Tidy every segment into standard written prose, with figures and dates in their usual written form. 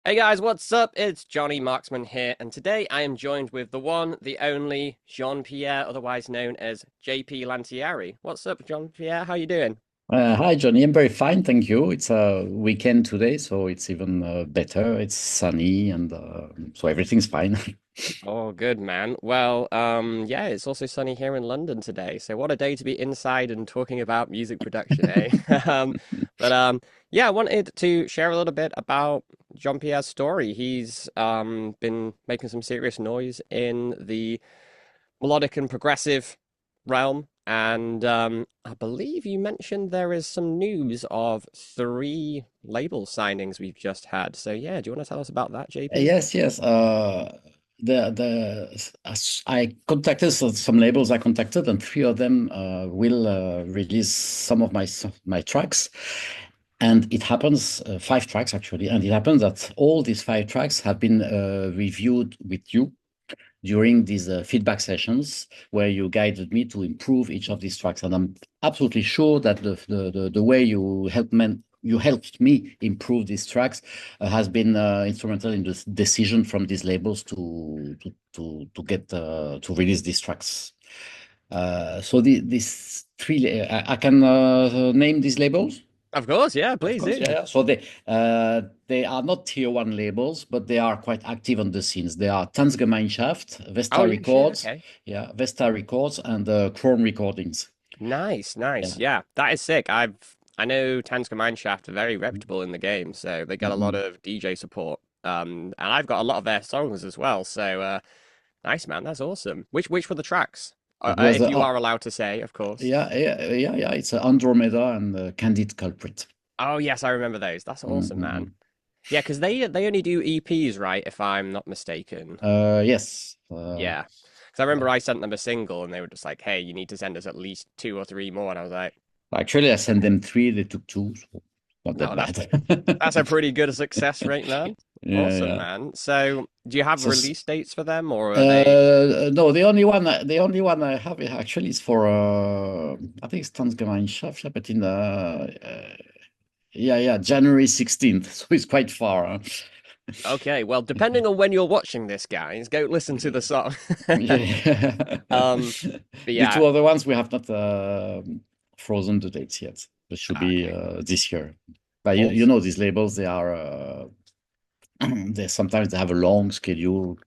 Hey guys, what's up? It's Johnny Marksman here, and today I am joined with the one, the only Jean-Pierre, otherwise known as JP Lantieri. What's up, Jean-Pierre? How you doing? Hi, Johnny. I'm very fine, thank you. It's a weekend today, so it's even better. It's sunny, and so everything's fine. Oh, good man. Well, yeah, it's also sunny here in London today, so what a day to be inside and talking about music production, eh? But yeah, I wanted to share a little bit about Jean-Pierre's story. He's been making some serious noise in the melodic and progressive realm. And I believe you mentioned there is some news of three label signings we've just had. So yeah, do you want to tell us about that, JP? Yes, yes. I contacted some labels. I contacted, and three of them will release some of my tracks. And it happens, five tracks actually, and it happens that all these five tracks have been reviewed with you during these feedback sessions where you guided me to improve each of these tracks. And I'm absolutely sure that the way you helped me improve these tracks has been instrumental in the decision from these labels to get to release these tracks. These three, I can name these labels. Of course, yeah, Of please course, do. yeah, yeah. So they are not tier one labels, but they are quite active on the scenes. They are Tanzgemeinschaft, Oh Vesta yeah, shit, Records, okay. yeah, Vesta Records, and Chrome Recordings. Nice, nice. Yeah. Yeah, that is sick. I know Tanzgemeinschaft are very reputable in the game, so they get a lot Mhm. of DJ support. And I've got a lot of their songs as well. So nice, man. That's awesome. Which were the tracks? There's If you are allowed to say, of course. yeah. It's Andromeda and Candid Culprit. Oh yes, I remember those. That's awesome, man. Mhm. Yeah, because they only do EPs, right? If I'm not mistaken. Yes. Yeah, because I remember I sent them a single, and they were just like, "Hey, you need to send us at least two or three more." And I was like, Actually, I sent them three. They took two, so not that "No, bad. that's a pretty good success rate, man. Yeah, Awesome, yeah. man." So, do you have So release dates for them, or are they? no, the only one I have actually is for I think it's Tanzgemeinschaft, yeah, but in yeah, January 16th, so it's quite far. Huh? Okay, well, depending on when you're watching this, guys, go listen to the song. Yeah. um, but The yeah, two other ones we have not frozen the dates yet. It should be okay, this year. But you know awesome. these labels, they are they sometimes they have a long schedule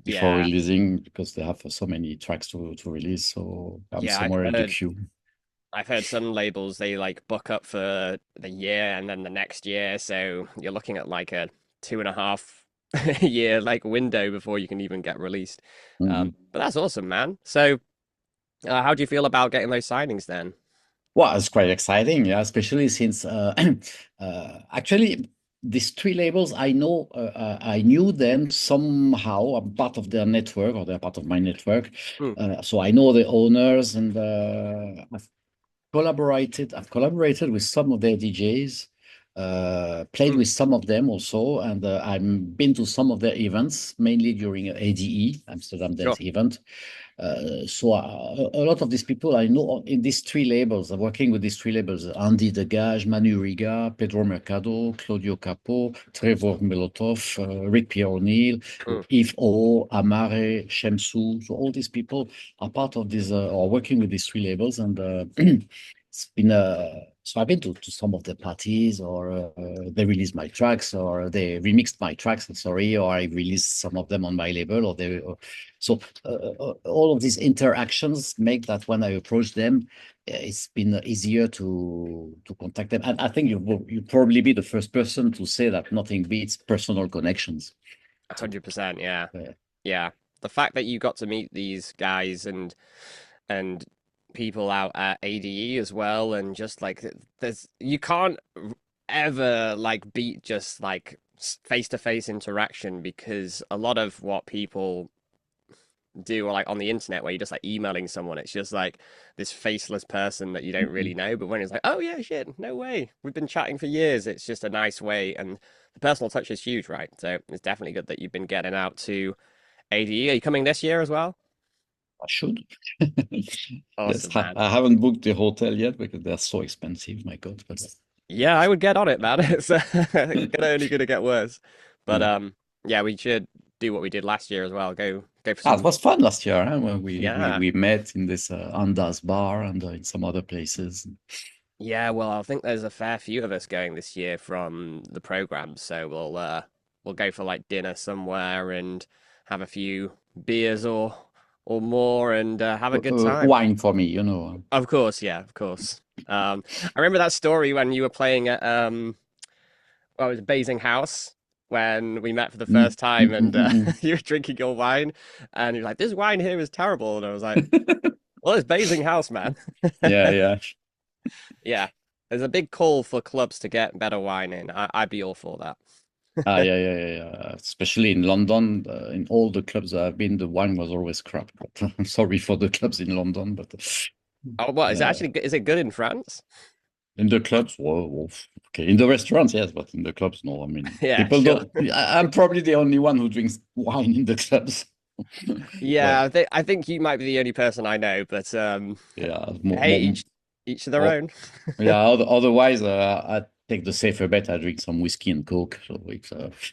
before Yeah, releasing because they have so many tracks to release. So I'm yeah, I've somewhere in the heard. queue. I've heard some labels they like book up for the year and then the next year, so you're looking at like a 2.5 year like window before you can even get released. Mhm. But that's awesome, man. So, how do you feel about getting those signings then? Well, it's quite exciting, yeah, especially since actually these three labels I knew them somehow. I'm part of their network or they're part of my network, Hmm, so I know the owners and I've collaborated with some of their DJs, played hmm, with some of them also, and I've been to some of their events, mainly during ADE, Amsterdam sure. Dance Event. A lot of these people I know in these three labels, I'm working with these three labels, Andy Degage, Manu Riga, Pedro Mercado, Claudio Capo, Trevor Melotov, Rick Pierre O'Neill, Hmm. Yves O, Amare, Shemsu. So all these people are part of this or working with these three labels. And it's been so I've been to some of the parties, or they released my tracks, or they remixed my tracks. Sorry, or I released some of them on my label, or they. So all of these interactions make that when I approach them, it's been easier to contact them. And I think you probably be the first person to say that nothing beats personal connections. So 100%, yeah. uh, Yeah. The fact that you got to meet these guys and people out at ADE as well, and just like there's you can't ever like beat just like face to face interaction because a lot of what people do like on the internet where you're just like emailing someone, it's just like this faceless person that you don't really know. But when it's like, oh yeah, shit, no way, we've been chatting for years, it's just a nice way, and the personal touch is huge, right? So it's definitely good that you've been getting out to ADE. Are you coming this year as well? I should. Yes, Awesome, man. I haven't booked the hotel yet because they're so expensive. My God, but Yeah, I would get on it, man. It's gonna only gonna get worse. But yeah, we should do what we did last year as well. Go for Ah, it some. was fun last year, huh? When Yeah. we met in this Anda's bar and in some other places. Yeah, well, I think there's a fair few of us going this year from the program, so we'll go for like dinner somewhere and have a few beers or more and have a good time. Wine for me, you know. Of course, yeah, of course. I remember that story when you were playing at well, it was Basing House when we met for the Mm, first time, mm, mm, and mm, mm. you were drinking your wine, and you're like, "This wine here is terrible," and I was like, "Well, it's Basing House, man." Yeah, yeah. Yeah, there's a big call for clubs to get better wine in. I'd be all for that. Ah, yeah, yeah, yeah, yeah. Especially in London, in all the clubs I've been, the wine was always crap. But I'm sorry for the clubs in London, but Oh, what is it uh, actually? Is it good in France? in the clubs, well, okay. In the restaurants, yes, but in the clubs, no. I mean, Yeah, people sure. don't. I'm probably the only one who drinks wine in the clubs. Yeah, But I think you might be the only person I know, but yeah, hey, each to their oh, own. yeah. Otherwise, I take the safer bet. I drink some whiskey and coke. So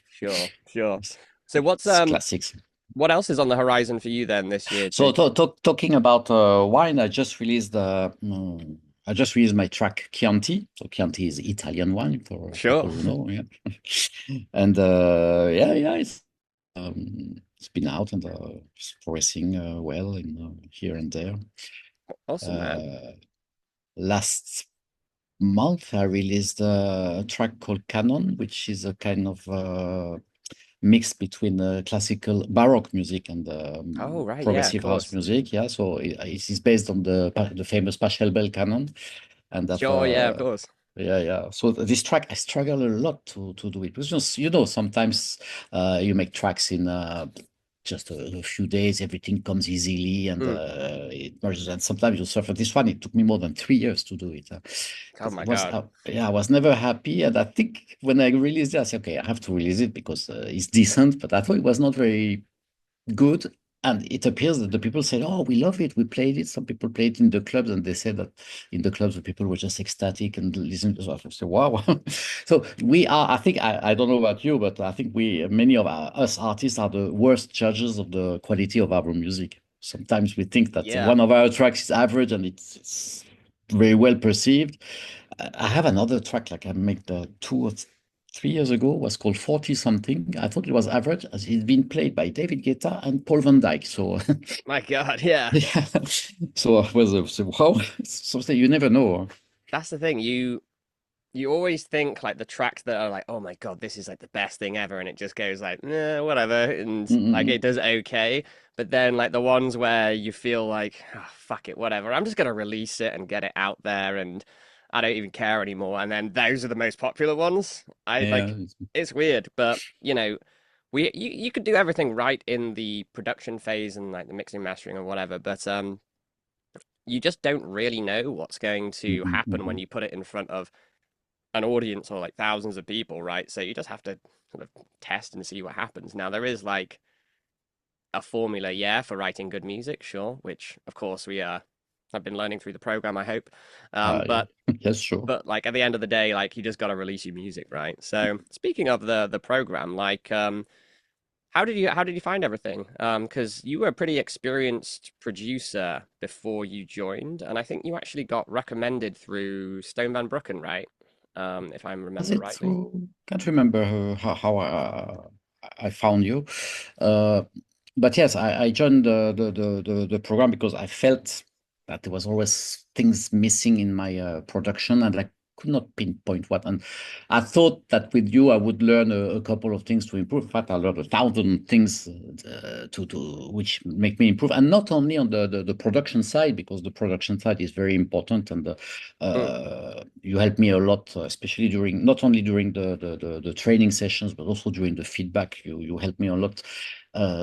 Sure, sure. it's, So it's classics. what else is on the horizon for you then this year? So talking about wine, I just released my track Chianti. So Chianti is Italian wine for Sure. people who know. Yeah, and yeah, yeah, it's been out and it's progressing well in here and there. Awesome, man. Uh, Last month, I released a track called Canon, which is a kind of mix between classical Baroque music and Oh, right, yeah, of progressive house course. music. Yeah, so it is based on the famous Pachelbel canon, and that Sure, yeah, of course. yeah, yeah. So this track, I struggle a lot to do it. It's just, sometimes you make tracks in just a few days, everything comes easily and Mm. it merges. And sometimes you suffer. This one, it took me more than 3 years to do it Oh because my God. yeah, I was never happy. And I think when I released it, I said, okay, I have to release it because it's decent. But I thought it was not very good. And it appears that the people said, "Oh, we love it. We played it." Some people played it in the clubs, and they said that in the clubs the people were just ecstatic and listening. So I said, "Wow!" So we are. I think I don't know about you, but I think many of us artists are the worst judges of the quality of our music. Sometimes we think that Yeah. one of our tracks is average, and it's very well perceived. I have another track like I made 2 or 3 years ago was called 40 something. I thought it was average as it's been played by David Guetta and Paul van Dyk. So My God, yeah. yeah. So I was wow, something you never know. That's the thing. You always think like the tracks that are like, oh my God, this is like the best thing ever, and it just goes like, nah, whatever, and like Mm-mm. it does okay. But then like the ones where you feel like, oh, fuck it, whatever, I'm just gonna release it and get it out there, and I don't even care anymore. And then those are the most popular ones. I Yeah. like it's weird, but you could do everything right in the production phase and like the mixing, mastering, or whatever, but you just don't really know what's going to Mhm, happen when mhm. you put it in front of an audience or like thousands of people, right? So you just have to sort of test and see what happens. Now there is like a formula, yeah, for writing good music, sure, which of course we I've been learning through the program, I hope. Yeah. But Yes, sure. like at the end of the day, like you just got to release your music, right? So speaking of the program, like how did you find everything? Because you were a pretty experienced producer before you joined, and I think you actually got recommended through Stone Van Brooken, right? If I Was remember it rightly. through? Can't remember how I found you. Uh, but yes, I joined the program because I felt that there was always things missing in my production, and I could not pinpoint what. And I thought that with you, I would learn a couple of things to improve. In fact, I learned 1,000 things to which make me improve, and not only on the production side, because the production side is very important, and Mm, you helped me a lot, especially during not only during the training sessions, but also during the feedback. You helped me a lot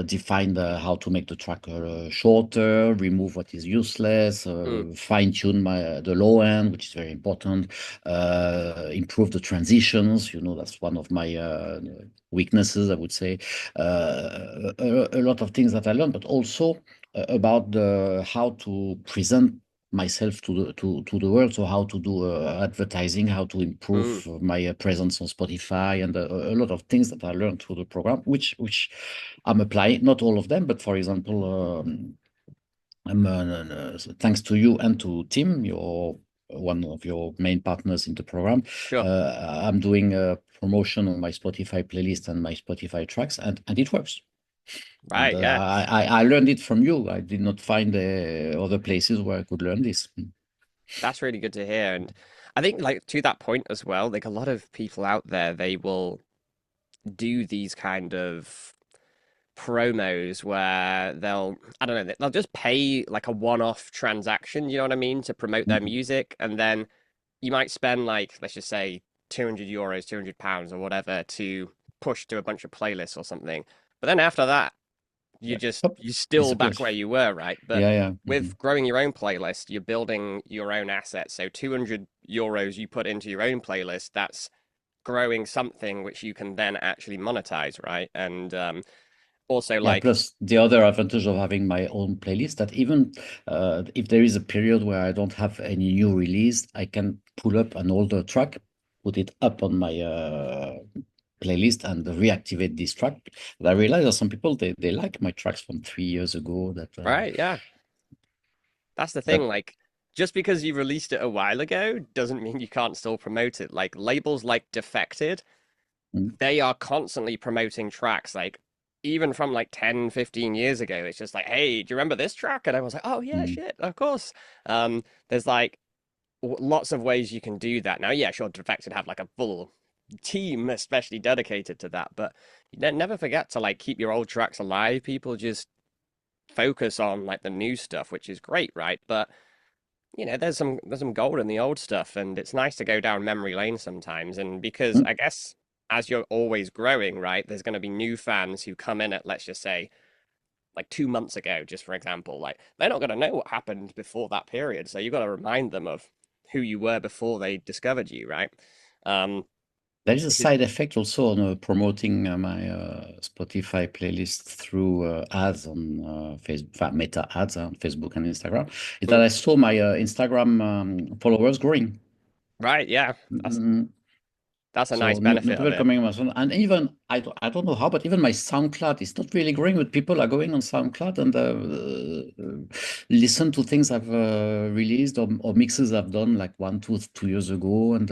define how to make the track shorter, remove what is useless, mm, fine tune the low end, which is very important, improve the transitions. That's one of my weaknesses, I would say. A lot of things that I learned, but also about the how to present myself to the world. So how to do advertising, how to Mm, improve my presence on Spotify, and a lot of things that I learned through the program, which I'm applying. Not all of them, but for example, thanks to you and to Tim, your one of your main partners in the program. sure. I'm doing a promotion on my Spotify playlist and my Spotify tracks, and it works. And Right, yeah. I learned it from you. I did not find other places where I could learn this. That's really good to hear. And I think like to that point as well, like a lot of people out there, they will do these kind of promos where they'll, I don't know, they'll just pay like a one-off transaction, you know what I mean, to promote their Mhm. music. And then you might spend like, let's just say €200, £200 or whatever to push to a bunch of playlists or something. But then after that, Oh, you're still back disappears. where you were, right? But Yeah, yeah. with growing your own playlist, you're building your own assets. So €200 you put into your own playlist, that's growing something which you can then actually monetize, right? And also Yeah, like, plus the other advantage of having my own playlist that even if there is a period where I don't have any new release, I can pull up an older track, put it up on my playlist and reactivate this track. But I realize that some people they like my tracks from 3 years ago right, yeah, that's the that thing. Like, just because you released it a while ago doesn't mean you can't still promote it. Like labels like Defected, mm, they are constantly promoting tracks like even from like 10, 15 years ago. It's just like, hey, do you remember this track? And I was like, oh yeah, mm, shit, of course. There's like lots of ways you can do that. Now, yeah, sure, Defected have like a full team especially dedicated to that, but you never forget to like keep your old tracks alive. People just focus on like the new stuff, which is great, right? But there's some gold in the old stuff, and it's nice to go down memory lane sometimes. And because mm. I guess as you're always growing, right, there's going to be new fans who come in at, let's just say, like 2 months ago, just for example. Like they're not going to know what happened before that period, so you've got to remind them of who you were before they discovered you, right? Um, There is a which is side effect also on promoting my Spotify playlist through ads on Facebook, meta ads on Facebook and Instagram, is that mm, I saw my Instagram followers growing. right, yeah, that's Mm, that's a so nice new benefit of people it. coming on my phone, and even I don't know how, but even my SoundCloud is not really growing. But people are going on SoundCloud and listen to things I've released or mixes I've done like 2 years ago, and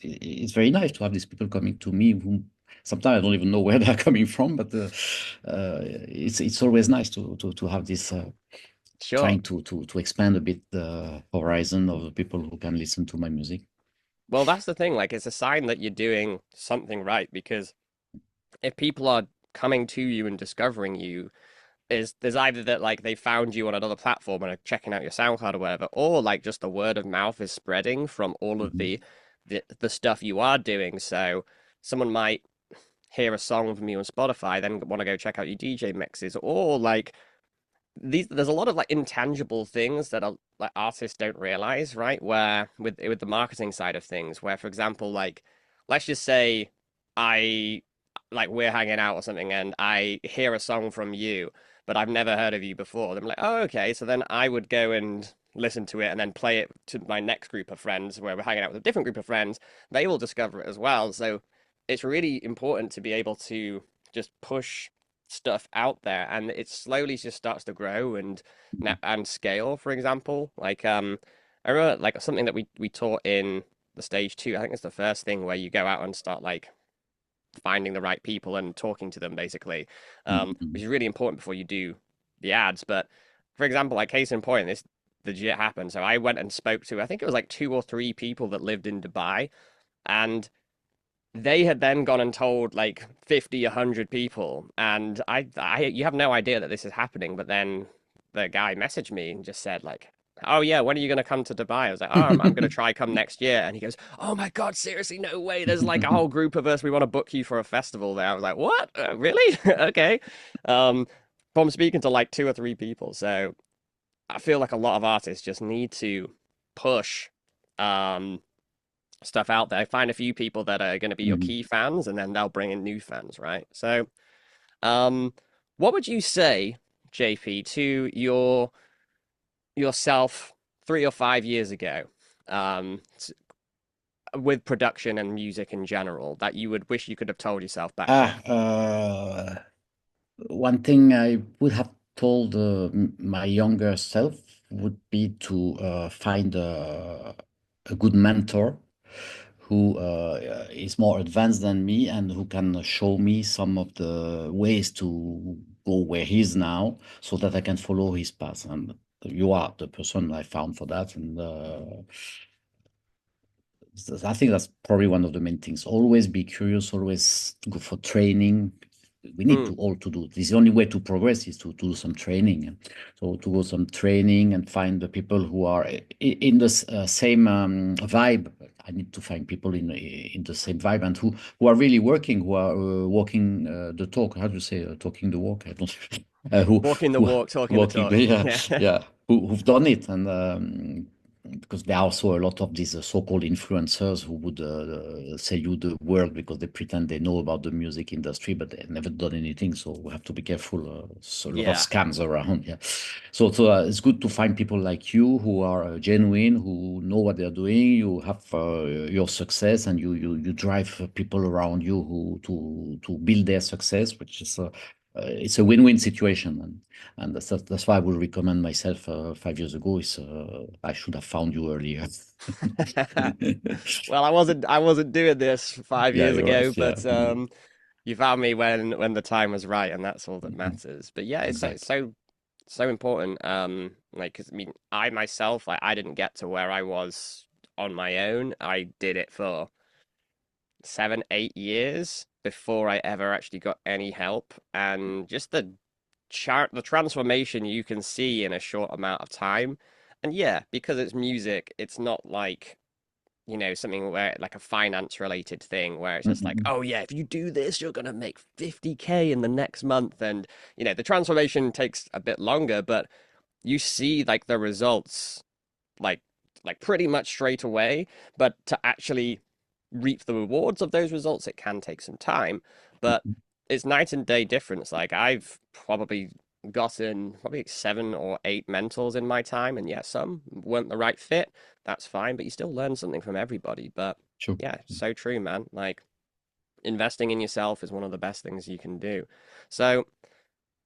it's very nice to have these people coming to me. Who sometimes I don't even know where they're coming from, but it's always nice to have this. Sure. Trying to expand a bit the horizon of the people who can listen to my music. Well, that's the thing. Like, it's a sign that you're doing something right because if people are coming to you and discovering you, is there's either that like they found you on another platform and are checking out your SoundCloud or whatever, or like just the word of mouth is spreading from all of Mhm. the stuff you are doing. So someone might hear a song from you on Spotify, then want to go check out your DJ mixes, or like there's a lot of like intangible things that are like artists don't realize, right? Where with the marketing side of things, where for example, like let's just say I like we're hanging out or something and I hear a song from you, but I've never heard of you before. I'm like, oh, okay. So then I would go and listen to it and then play it to my next group of friends where we're hanging out with a different group of friends. They will discover it as well. So it's really important to be able to just push stuff out there and it slowly just starts to grow and scale. For example, like I remember like something that we taught in the stage two. I think it's the first thing where you go out and start like finding the right people and talking to them basically, which Mhm. is really important before you do the ads. But for example, like case in point, this legit happened. So I went and spoke to, I think it was like two or three people that lived in Dubai, and they had then gone and told like 50, 100 people. And you have no idea that this is happening. But then the guy messaged me and just said, like, oh, yeah, when are you going to come to Dubai? I was like, oh, I'm going to try come next year. And he goes, oh my God, seriously, no way. There's like a whole group of us. We want to book you for a festival there. I was like, what? Really? Okay. Um, from speaking to like two or three people. So I feel like a lot of artists just need to push. Um, Stuff out there. Find a few people that are going to be your Mhm. key fans, and then they'll bring in new fans, right? So, um, what would you say, JP, to yourself 3 or 5 years ago, um, with production and music in general, that you would wish you could have told yourself back then? Ah, one thing I would have told my younger self would be to find a good mentor who is more advanced than me and who can show me some of the ways to go where he is now so that I can follow his path. And you are the person I found for that. And I think that's probably one of the main things. Always be curious, always go for training. We need Mm. to all to do. This is the only way to progress is to do some training. So to go some training and find the people who are in the same vibe. I need to find people in the same vibe and who are really working, who are walking the talk. How do you say talking the walk? I don't. Walking the Who walk, talking the walking talk. the yeah Yeah. yeah who've done it and because there are also a lot of these so-called influencers who would sell you the world because they pretend they know about the music industry, but they've never done anything. So we have to be careful. There's a lot of Yeah. scams around. Yeah. So it's good to find people like you who are genuine, who know what they're doing. You have your success, and you drive people around you who to build their success, which is it's a win-win situation. And that's why I would recommend myself 5 years ago is I should have found you earlier. Well, I wasn't doing this five Yeah, years you're right. ago, Yeah. but you found me when the time was right, and that's all that matters. But yeah, it's so Exactly. so so important. Like, 'cause, I mean, I myself, like, I didn't get to where I was on my own. I did it for 7, 8 years before I ever actually got any help, and just the transformation you can see in a short amount of time. And yeah, because it's music, it's not like, something where like a finance related thing where it's just like, Mm-mm. oh yeah, if you do this, you're gonna make 50K in the next month. And the transformation takes a bit longer, but you see like the results like pretty much straight away. But to actually reap the rewards of those results, it can take some time. But it's night and day difference. Like, I've probably gotten probably 7 or 8 mentors in my time, and yeah, some weren't the right fit. That's fine, but you still learn something from everybody. But Sure. yeah, so true, man. Like, investing in yourself is one of the best things you can do. So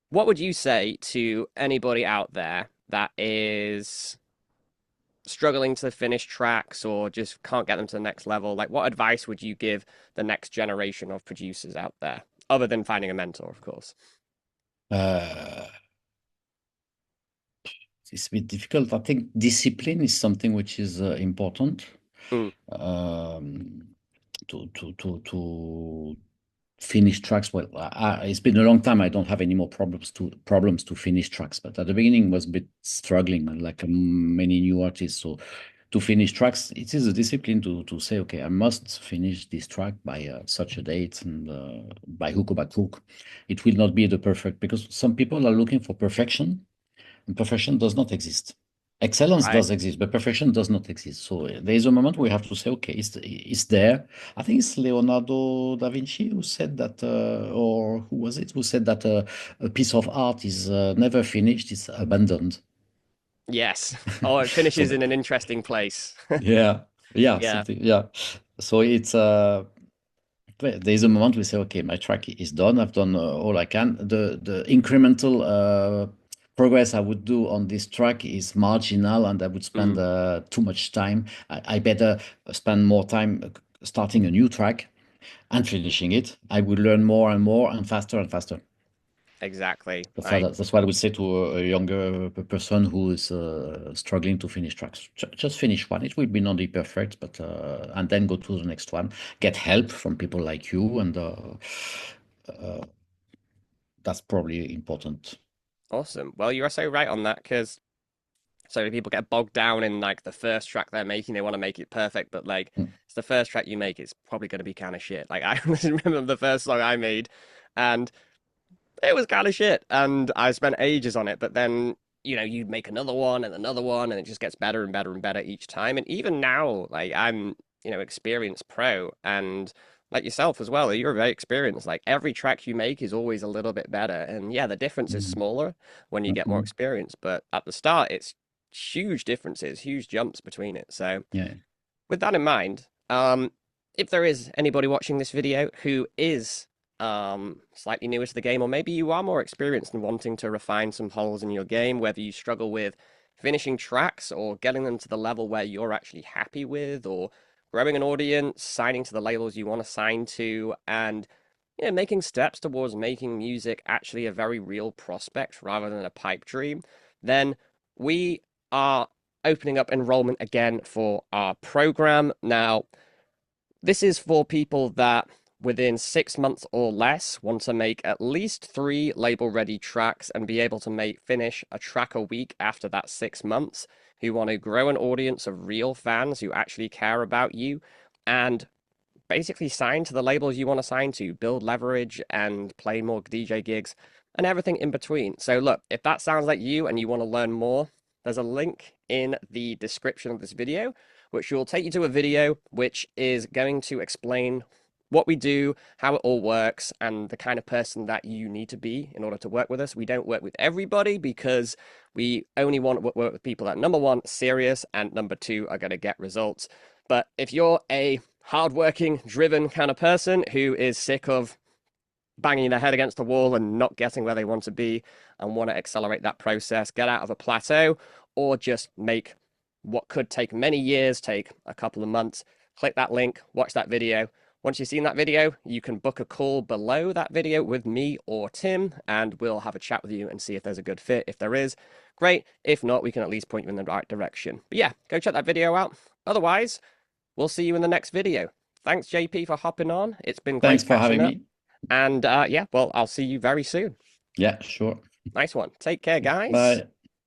what would you say to anybody out there that is struggling to finish tracks or just can't get them to the next level? Like, what advice would you give the next generation of producers out there, other than finding a mentor, of course? Uh, it's a bit difficult. I think discipline is something which is important. Mm, Um, to finish tracks. Well, it's been a long time. I don't have any more problems to finish tracks. But at the beginning, was a bit struggling, like many new artists. So to finish tracks, it is a discipline to say, okay, I must finish this track by such a date and by hook or by crook. It will not be the perfect because some people are looking for perfection, and perfection does not exist. Excellence right. does exist, but perfection does not exist. So there is a moment we have to say, okay, it's there. I think it's Leonardo da Vinci who said that, or who was it who said that a piece of art is never finished, it's abandoned. Yes. Oh, it So finishes the, in an interesting place. yeah, yeah, Yeah. something, yeah. So it's there is a moment we say, okay, my track is done. I've done all I can. The incremental progress I would do on this track is marginal, and I would spend Mm, too much time. I better spend more time starting a new track and finishing it. I would learn more and more and faster and faster. exactly. That's what I would say to a younger person who is struggling to finish tracks. Just finish one. It will be not be perfect, but and then go to the next one. Get help from people like you, and that's probably important. Awesome. Well, you are so right on that, because so many people get bogged down in like the first track they're making. They want to make it perfect, but like, Mm, it's the first track you make, it's probably going to be kind of shit. Like, I remember the first song I made, and it was kind of shit, and I spent ages on it. But then, you make another one, and it just gets better and better and better each time. And even now, like, I'm, experienced pro, and like yourself as well, you're very experienced. Like, every track you make is always a little bit better. And yeah, the difference is mm, smaller when you mm, get more mm, experience. But at the start, it's huge differences, huge jumps between it. So Yeah. with that in mind, if there is anybody watching this video who is slightly newer to the game, or maybe you are more experienced and wanting to refine some holes in your game, whether you struggle with finishing tracks or getting them to the level where you're actually happy with, or growing an audience, signing to the labels you want to sign to, and making steps towards making music actually a very real prospect rather than a pipe dream, then we are opening up enrollment again for our program. Now, this is for people that within 6 months or less want to make at least 3 label-ready tracks and be able to finish a track a week after that 6 months, who want to grow an audience of real fans who actually care about you, and basically sign to the labels you want to sign to, build leverage, and play more DJ gigs, and everything in between. So, look, if that sounds like you and you want to learn more, there's a link in the description of this video, which will take you to a video which is going to explain what we do, how it all works, and the kind of person that you need to be in order to work with us. We don't work with everybody because we only want to work with people that, number one, serious, and number two, are going to get results. But if you're a hardworking, driven kind of person who is sick of banging their head against the wall and not getting where they want to be and want to accelerate that process, get out of a plateau, or just make what could take many years, take a couple of months, click that link, watch that video. Once you've seen that video, you can book a call below that video with me or Tim, and we'll have a chat with you and see if there's a good fit. If there is, great. If not, we can at least point you in the right direction. But yeah, go check that video out. Otherwise, we'll see you in the next video. Thanks, JP, for hopping on. It's been Thanks great for catching having up. me. And yeah, well, I'll see you very soon. Yeah, sure. Nice one. Take care, guys. Bye.